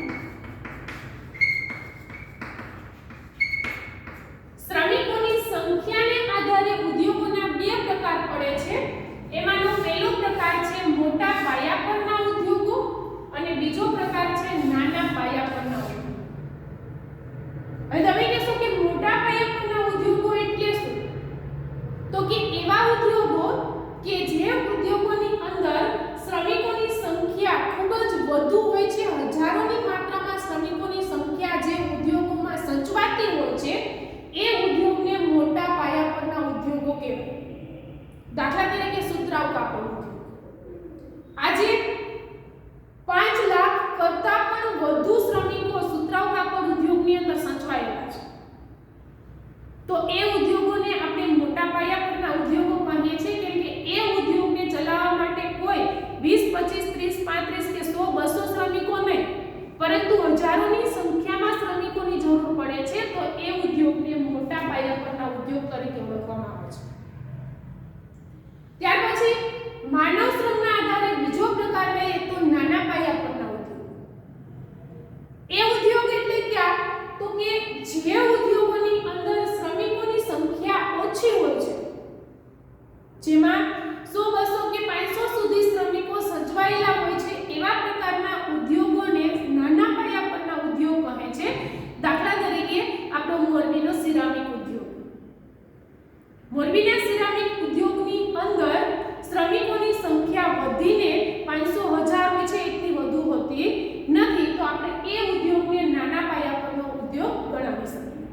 શ્રમિકોની સંખ્યાને આધારે ઉદ્યોગોના બે પ્રકાર પડે છે. એમાંનો પહેલો પ્રકાર છે મોટા પાયા પરના ઉદ્યોગો અને બીજો પ્રકાર છે નાના પાયા પરના ઉદ્યોગો. હવે તમે કહેશો કે મોટા પાયા પરના ઉદ્યોગો એટલે શું? તો કે એવા ઉદ્યોગો કે જે ઉદ્યોગોની અંદર શ્રમિકોની સંખ્યા ખૂબ જ વધુ હોય છે, હજારોની માત્રામાં શ્રમિકોની સંખ્યા જે ઉદ્યોગોમાં સચવાતી હોય છે, એ ઉદ્યોગને મોટા પાયા પરના ઉદ્યોગો કહેવાય. દાખલા તરીકે સુતરાઉ કાપડ ઉદ્યોગ. આજે 5 લાખ કરતા પણ વધુ શ્રમિકો સુતરાઉ કાપડ ઉદ્યોગની અંદર સચવાયેલા છે. તો એ ઉદ્યોગોને આપણે મોટા પાયા પરના ઉદ્યોગો કહીએ છીએ, કેમ કે એ ઉદ્યોગને ચલાવવા માટે કોઈ 20, 25, 30, 35 કે 100, 200 શ્રમિકો નહીં, પરંતુ હજારોની સંખ્યામાં શ્રમિકોની જરૂર પડે છે. તો એ ઉદ્યોગને મોટા પાયા પરના ઉદ્યોગ તરીકે ઓળખવામાં આવે છે. ત્યાર પછી માનવ શ્રમના આધારે બીજો પ્રકાર લઈએ તો નાના પાયા પરના ઉદ્યોગ. એ ઉદ્યોગ એટલે ક્યાં? તો કે જે ઉદ્યોગોની અંદર શ્રમિકોની સંખ્યા ઓછી હોય છે, જેમાં 100, 200 કે 500 સુધી શ્રમિકો સચવાયેલા હોય છે, એવા પ્રકારના ઉદ્યોગોને નાના પાયા પરના ઉદ્યોગ કહે છે. દાખલા તરીકે આપણો મોરબીનો સિરામિક ઉદ્યોગ. મોરબીના સિરામિક ઉદ્યોગની અંદર શ્રમિકોની સંખ્યા વધીને 500, 1000 હોય છે, એટલી વધુ હોતી નથી. તો આપણે એ ઉદ્યોગને નાના પાયા પરનો ઉદ્યોગ ગણાવી શકીએ.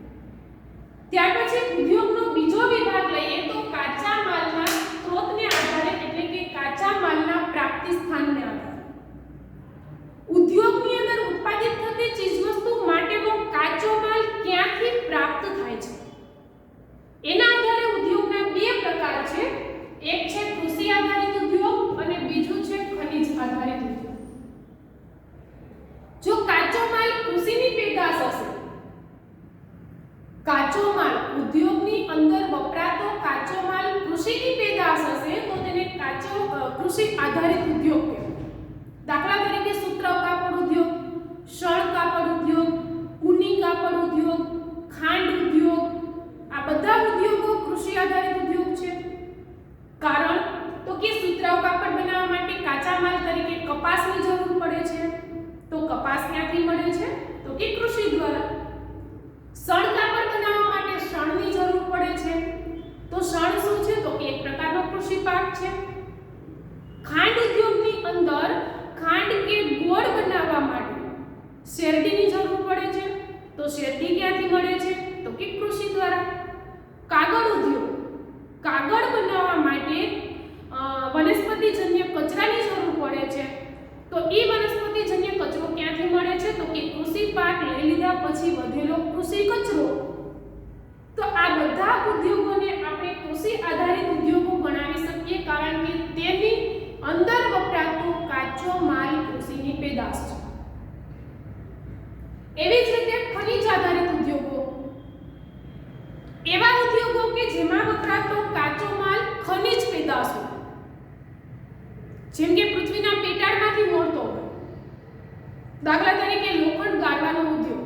ત્યાર પછી ઉદ્યોગનો બીજો વિભાગ લઈએ તો કાચા માલના સ્ત્રોતને આધારે એટલે કે કાચા માલના પ્રાપ્તિ સ્થાનને આધારે. ઉદ્યોગની અંદર ઉત્પાદિત થતી ચીજવસ્તુ માટેનો કાચો માલ ક્યાંથી પ્રાપ્ત થાય છે, એના આધારે ઉદ્યોગના બે પ્રકાર છે. એક છે કૃષિ આધારિત ઉદ્યોગ અને બીજું છે ખનિજ આધારિત ઉદ્યોગ. જો કાચો માલ કૃષિની પેદાશ હશે, કાચો માલ ઉદ્યોગની અંદર વપરાતો કાચો માલ કૃષિની પેદાશ હશે, તો તેને કૃષિ આધારિત ઉદ્યોગ કહેવાય. દાખલા તરીકે સુતરાઉ કાપડ ઉદ્યોગ, શણ કાપડ ઉદ્યોગ, ઊની કાપડ ઉદ્યોગ, ખાંડ ઉદ્યોગ, આ બધા ઉદ્યોગો કૃષિ આધારિત ઉદ્યોગ છે. કારણ તો કે સુતરાઉ કાપડ બનાવવા માટે કાચા માલ તરીકે કપાસની જરૂર પડે છે. તો કપાસ ક્યાંથી મળે છે? તો કે કૃષિ દ્વારા. શણ કાપડ બનાવવા માટે શણની જરૂર પડે છે. તો શણ શું છે? તો કે એક પ્રકારનો કૃષિ પાક છે. ખાંડ ઉદ્યોગની અંદર ખાંડ કે ગોળ બનાવવા માટે શેરડીની જરૂર પડે છે. તો શેરડી ક્યાંથી મળે છે? તો કે કૃષિ દ્વારા. કાગળ ઉદ્યોગ, કાગળ બનાવવા માટે વનસ્પતિજન્ય કચરાની જરૂર પડે છે. તો એ વનસ્પતિજન્ય કચરો ક્યાંથી મળે છે? તો કે કૃષિ પાક લઈ લીધા પછી વધેલો કૃષિ કચરો. તો આ બધા ઉદ્યોગોને આપણે કૃષિ આધારિત ઉદ્યોગો ગણાવી શકીએ, કારણ કે તેની અંદર વપરાતો કાચો માલ કૃષિની પેદાશ છે. એવી જ રીતે ખનિજ આધારિત ઉદ્યોગો, એવા ઉદ્યોગો કે જેમાં વપરાતો કાચો માલ ખનિજ પેદાશ હોય, જેમ કે પૃથ્વીના પેટાળમાંથી મળતો હોય. દાખલા તરીકે લોખંડ ગાળવાનો ઉદ્યોગ,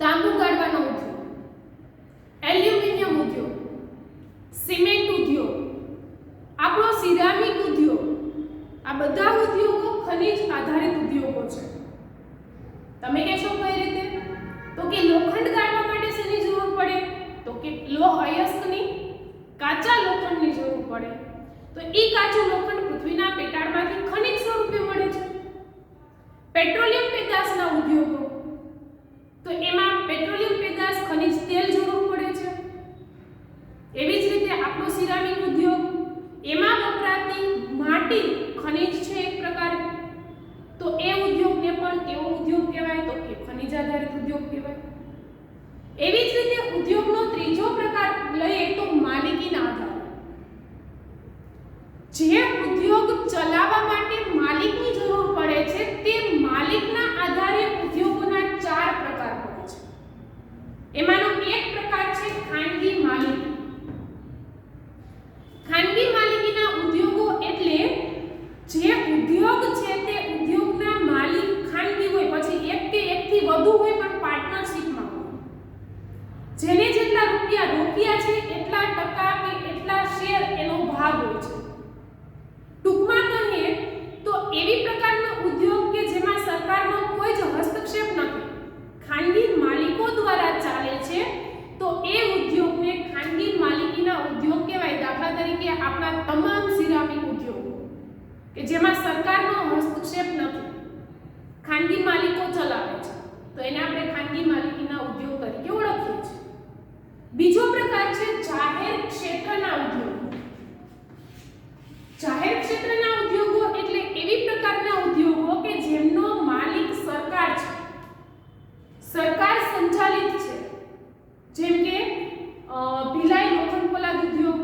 તાંબુ ગાળવાનો ઉદ્યોગ, એલ્યુમિનિયમ ઉદ્યોગ, સિમેન્ટ ઉદ્યોગ, આપણો સિરામિક ઉદ્યોગ, આ બધા ઉદ્યોગો ખનિજ આધારિત ઉદ્યોગો છે. તમે કહેશો કઈ રીતે? તો કે લોખંડ ગાળવા માટે શેની જરૂર પડે? તો કે લોહ અયસ્કની, કાચા લોખંડની જરૂર પડે. તો એ કાચું લોખંડ પૃથ્વીના પેટાળમાંથી ખનિજ સ્વરૂપે મળે છે. પેટ્રોલિયમ પેદાશના ઉદ્યોગો, તો એમાં પેટ્રોલિયમ પેદાશ ખનિજ તેલ જરૂર પડે છે. એવી જ રીતે આપણો સિરામિક ઉદ્યોગ, એમાં વપરાતી માટી ખનિજ છે એક પ્રકારે. તો એ ઉદ્યોગને પણ કેવો ઉદ્યોગ કહેવાય? તો ઉદ્યોગ કહેવાય. એવી જ રીતે ઉદ્યોગનો ત્રીજો પ્રકાર લઈએ તો માલિકીના આધારે. જે ઉદ્યોગ ચલાવવા માટે માલિકની જરૂર પડે છે તે માલિકના આધારે ઉદ્યોગોના 4 પ્રકાર પડે છે. એમાંનો એક પ્રકાર છે ખાનગી માલિકી. ખાનગી માલિકીના ઉદ્યોગો એટલે જે ઉદ્યોગ છે તે ઉદ્યોગના માલિક ખાનગી હોય, પછી એક કે એકથી વધુ હોય પણ પાર્ટનરશિપમાં હોય. જેને જેટલા રૂપિયા રોક્યા છે એટલા ટકા કે એટલા શેર એનો ભાગ હોય છે. ટૂંકમાં કહીએ તો એવી પ્રકારનો ઉદ્યોગ કે જેમાં સરકારનો કોઈ જ હસ્તક્ષેપ નથી, ખાનગી માલિકો દ્વારા ચાલે છે, તો એ ઉદ્યોગને ખાનગી માલિકીના ઉદ્યોગ કહેવાય. દાખલા તરીકે આપણા તમામ સિરામિક ઉદ્યોગો કે જેમાં સરકારનો હસ્તક્ષેપ નથી, ખાનગી માલિકો ચલાવે છે, તો એને આપણે ખાનગી માલિકીના ઉદ્યોગ તરીકે ઓળખીએ છીએ. બીજો પ્રકાર છે જાહેર ક્ષેત્રના ઉદ્યોગો. જાહેર ક્ષેત્રના ઉદ્યોગો એટલે એવી પ્રકારના ઉદ્યોગો કે જેમનો માલિક સરકાર છે, સરકાર સંચાલિત છે. જેમ કે ભિલાઈ લોખંડ પોલાદ ઉદ્યોગ.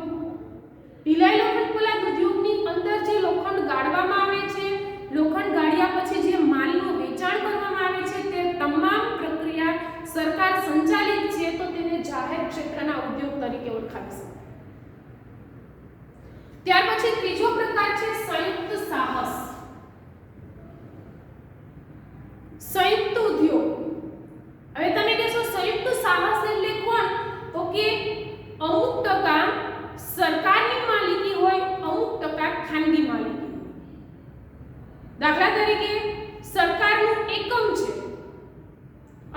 ભિલાઈ લોખંડ પોલાદ ઉદ્યોગની અંદર જે લોખંડ ગાળવામાં આવે છે, લોખંડ ગાળ્યા પછી જે માલનું વેચાણ કરવામાં આવે છે, તે તમામ પ્રક્રિયા સરકાર સંચાલિત છે, તો તેને જાહેર ક્ષેત્રના ઉદ્યોગ તરીકે ઓળખાવી શકાય. ત્યાર પછી ત્રીજો પ્રકાર છે સંયુક્ત સાહસ. સંયુક્ત ઉદ્યોગ. હવે તમે કહેશો સંયુક્ત સાહસ એટલે કોણ? તો કે અમુક ટકા સરકારની માલિકી હોય, અમુક ટકા ખાનગી માલિકી હોય. દાખલા તરીકે સરકારનું એકમ છે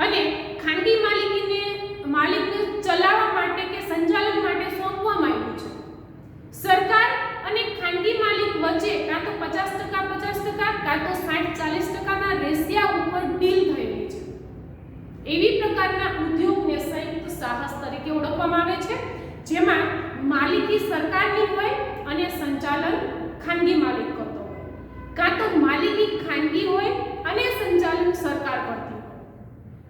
અને ખાનગી માલિકને ચલાવવા માટે કે સંચાલન માટે સોંપવામાં આવ્યું છે. સરકાર અને ખાનગી માલિક વચ્ચે કાં તો 50% કાં તો 60-40% રેશિયા ઉપર ડીલ થયેલી છે. એવી પ્રકારના ઉદ્યોગને સંયુક્ત સાહસ તરીકે ઓળખવામાં આવે છે, જેમાં માલિકી સરકારની હોય અને સંચાલન ખાનગી માલિક કરતો હોય, કાં તો માલિકી ખાનગી હોય અને સંચાલન સરકાર કરતી હોય.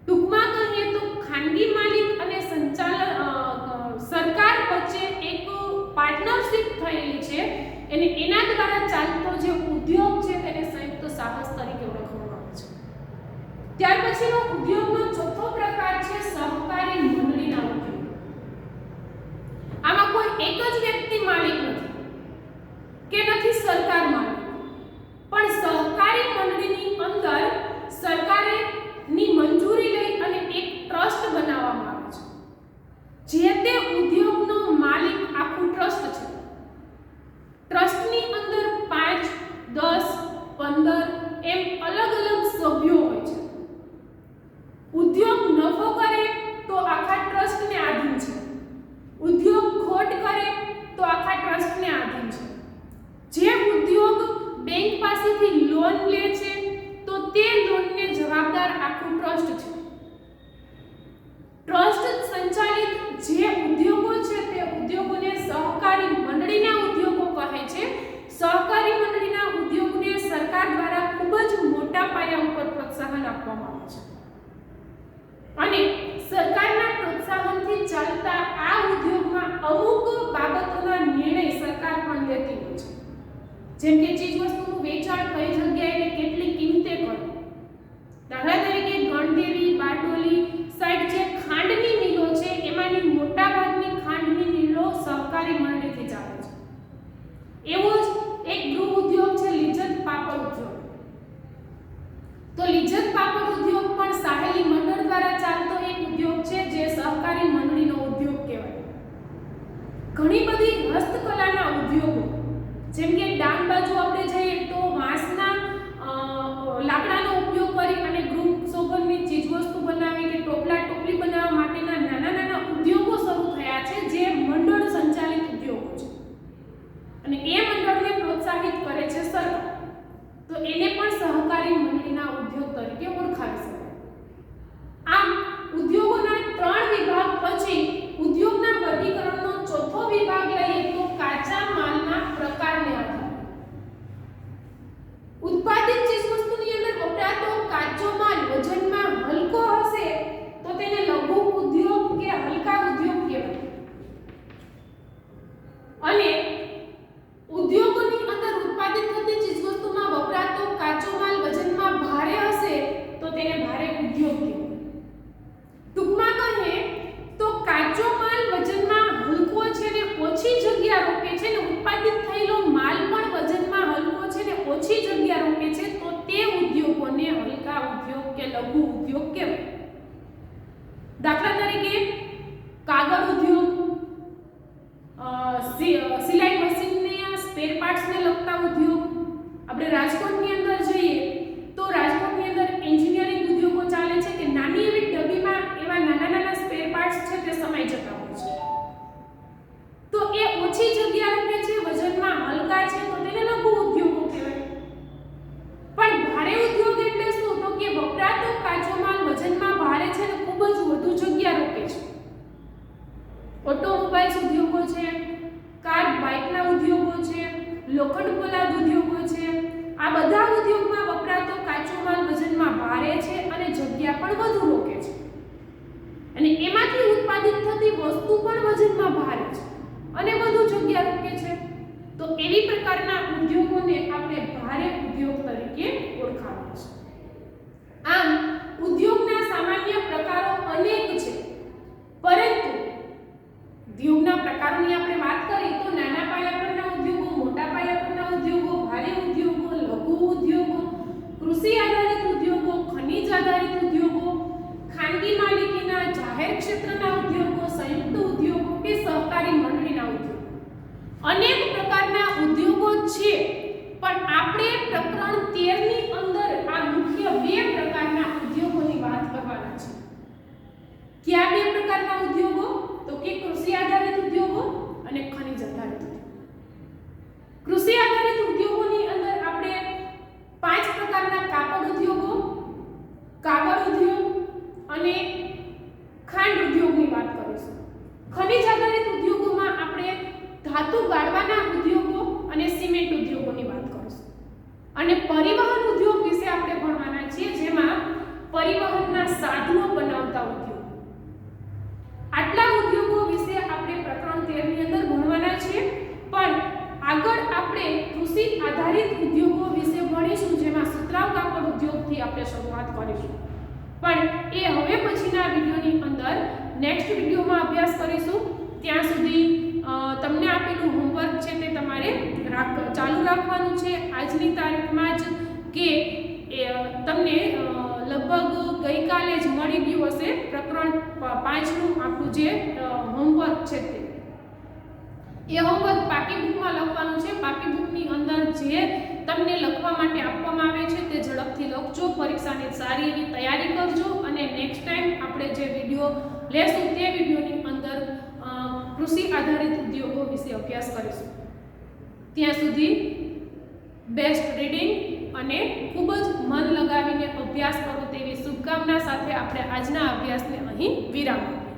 ટૂંકમાં કહીએ તો ખાનગી માલિક અને સરકાર વચ્ચે એક પાર્ટનરશિપ થયેલી છે અને એના દ્વારા ચાલતો જે ઉદ્યોગ છે તેને સંયુક્ત સાહસ તરીકે ઓળખવામાં આવે છે. ત્યાર પછીનો ઉદ્યોગનો ચોથો પ્રકાર છે સહકારી મંડળીના ઉદ્યોગ. આમાં કોઈ એક જ વ્યક્તિ માલિક નથી કે નથી સરકાર માલિક, પણ સહકારી મંડળીની અંદર સરકારે ની મંજૂરી લઈ અને એક ટ્રસ્ટ બનાવવામાં આવે છે. જે તે ઉદ્યોગનો માલિક આખું ટ્રસ્ટ છે. ટ્રસ્ટની અંદર 5, 10, 15 એમ અલગ અલગ સભ્યો હોય છે. ઉદ્યોગ નફો કરે તો આખા ટ્રસ્ટને આધીન છે, ઉદ્યોગ ખોટ કરે તો આખા ટ્રસ્ટને આધીન છે. જે ઉદ્યોગ બેંક પાસેથી લોન લે છે તો તે લોનને જવાબદાર આખું ટ્રસ્ટ છે. ટ્રસ્ટ સંચાલિત જે ઉદ્યોગો છે તે ઉદ્યોગોને સહકારી મંડળીના ઉદ્યોગો કહે છે. સહકારી મંડળીના ઉદ્યોગને સરકાર દ્વારા ખૂબ જ મોટા પાયા ઉપર પ્રોત્સાહન આપવામાં આવે છે અને સરકારના પ્રોત્સાહનથી ચાલતા આ ઉદ્યોગમાં અમુક બાબતોના નિર્ણય સરકાર પણ લેતી હોય છે. જેમ કે ચીજવસ્તુનું વેચાણ કઈ જગ્યાએ અને કેટલી કિંમતે કરવું. દાખલા તરીકે ગણદેવી, બારડોલી સાઈડ જે ખાંડની મિલો છે એમાંની મોટાભાગની ખાંડની મિલો સહકારી મંડળીથી ચાલે છે. એવો જ એક ગૃહ ઉદ્યોગ છે લિજ્જત પાપડ ઉદ્યોગ. તો લિજ્જત પાપડ ઉદ્યોગ પણ સાહેલી મંડળ દ્વારા ચાલતો એક ઉદ્યોગ છે જે સહકારી મંડળીનો ઉદ્યોગ કહેવાય. ઘણી બધી હસ્તકલાના ઉદ્યોગો જેમ કે ડાંગ બાજુ આપણે જઈએ તો વાંસના લાકડાનો ઉપયોગ કરી અને ગૃહ શોભનની ચીજવસ્તુ બનાવી કે લઘુ ઉદ્યોગ કહેવાય. દાખલા તરીકે કાગળ ઉદ્યોગ, સિલાઈ મશીનને સ્પેર પાર્ટ્સને લગતા ઉદ્યોગ. આપણે રાજકોટની અંદર જઈએ તો રાજકોટની અંદર એન્જિનિયરિંગ ઉદ્યોગો ચાલે છે કે નાની એવી ડબ્બીમાં એવા નાના નાના સ્પેર પાર્ટ્સ છે તે સમાઈ જતા હોય છે. તો એ ઓછી જગ્યા રાખે છે, વજનમાં હલકા છે, તો તેને લઘુ ઉદ્યોગો કહેવાય. પણ ભારે ઉદ્યોગ એટલે શું? તો કે વપરાતો કાચો માલ વજનમાં ભારે છે અને ખૂબ જ વધુ જગ્યા રોકે છે. ઓટોમોબાઈલ્સ ઉદ્યોગો છે, કાર બાઇકના ઉદ્યોગો છે, લોખંડ પોલાદ ઉદ્યોગો છે. આ બધા ઉદ્યોગમાં વપરાતો કાચો માલ વજનમાં ભારે છે અને જગ્યા પણ વધુ રોકે છે, અને એમાંથી ઉત્પાદિત થતી વસ્તુ પણ વજનમાં ભારે છે અને વધુ જગ્યા રોકે છે. તો એવી પ્રકારના ઉદ્યોગોને આપણે ભારે ઉદ્યોગ તરીકે ઓળખાવીએ છીએ. આમ ઉદ્યોગના સામાન્ય પ્રકારો અનેક છે, પરંતુ ઉદ્યોગના પ્રકારોની આપણે વાત કરીએ તો નાના પાયા પરના ઉદ્યોગો, મોટા પાયા પરના ઉદ્યોગો, ભારે ઉદ્યોગો, લઘુ ઉદ્યોગો, કૃષિ આધારિત ઉદ્યોગો, ખનિજ આધારિત ઉદ્યોગો, ખાનગી માલિકીના જાહેર ક્ષેત્રના ઉદ્યોગો, સંયુક્ત ઉદ્યોગો કે સહકારી મંડળીના ઉદ્યોગો. અનેક પ્રકારના ઉદ્યોગો છે, પણ આપણે પ્રકરણ 13 ની અંદર આ મુખ્ય બે પ્રકારના ઉદ્યોગોની વાત કરવાના છે. કયા બે પ્રકારના ઉદ્યોગો? તો કે કૃષિ આધારિત ઉદ્યોગો અને ખનિજ આધારિત ઉદ્યોગો. કૃષિ આધારિત ઉદ્યોગોની અંદર આપણે 5 પ્રકારના કાપડ ઉદ્યોગો, કાગળ ઉદ્યોગ અને ખાંડ ઉદ્યોગની વાત કરીશું. ખનિજ આધારિત ઉદ્યોગોમાં આપણે ધાતુ ગાળવાના ઉદ્યોગો અને સિમેન્ટ ઉદ્યોગોની વાત કરીશું. અને પરિવહન ઉદ્યોગ વિશે આપણે ભણવાના છીએ, જેમાં પરિવહનના સાધનો બનાવતા ઉદ્યોગો. આટલા ઉદ્યોગો વિશે આપણે પ્રકરણ 13 ની અંદર ભણવાના છીએ. પણ આગળ આપણે કૃષિ આધારિત ઉદ્યોગો વિશે ભણીશું, જેમાં સુતરાઉ કાપડ ઉદ્યોગથી આપણે શરૂઆત કરીશું. પણ એ હવે પછીના વિડિયોની અંદર નેક્સ્ટ વિડિયોમાં અભ્યાસ કરીશું. ત્યાં સુધી તમને આપેલું હોમવર્ક છે તે તમારે ચાલુ રાખવાનું છે આજની તારીખમાં જ, કે તમને લગભગ ગઈકાલે જ મળી ગયું હશે પ્રકરણ 5 નું આપણું જે હોમવર્ક છે તે. એ હોમવર્ક પાકી બુકમાં લખવાનું છે. પાકી બુકની અંદર જે તમને લખવા માટે આપવામાં આવે છે તે ઝડપથી લખજો, પરીક્ષાની સારી એવી તૈયારી કરજો, અને નેક્સ્ટ ટાઈમ આપણે જે વિડિયો લેશું તે વિડિયોની અંદર કૃષિ આધારિત ઉદ્યોગો વિશે અભ્યાસ કરીશું. ત્યાં સુધી બેસ્ટ રીડિંગ અને ખૂબ જ મન લગાવીને અભ્યાસ કરો તેવી શુભકામના સાથે આપણે આજના અભ્યાસને અહીં વિરામ આપીએ.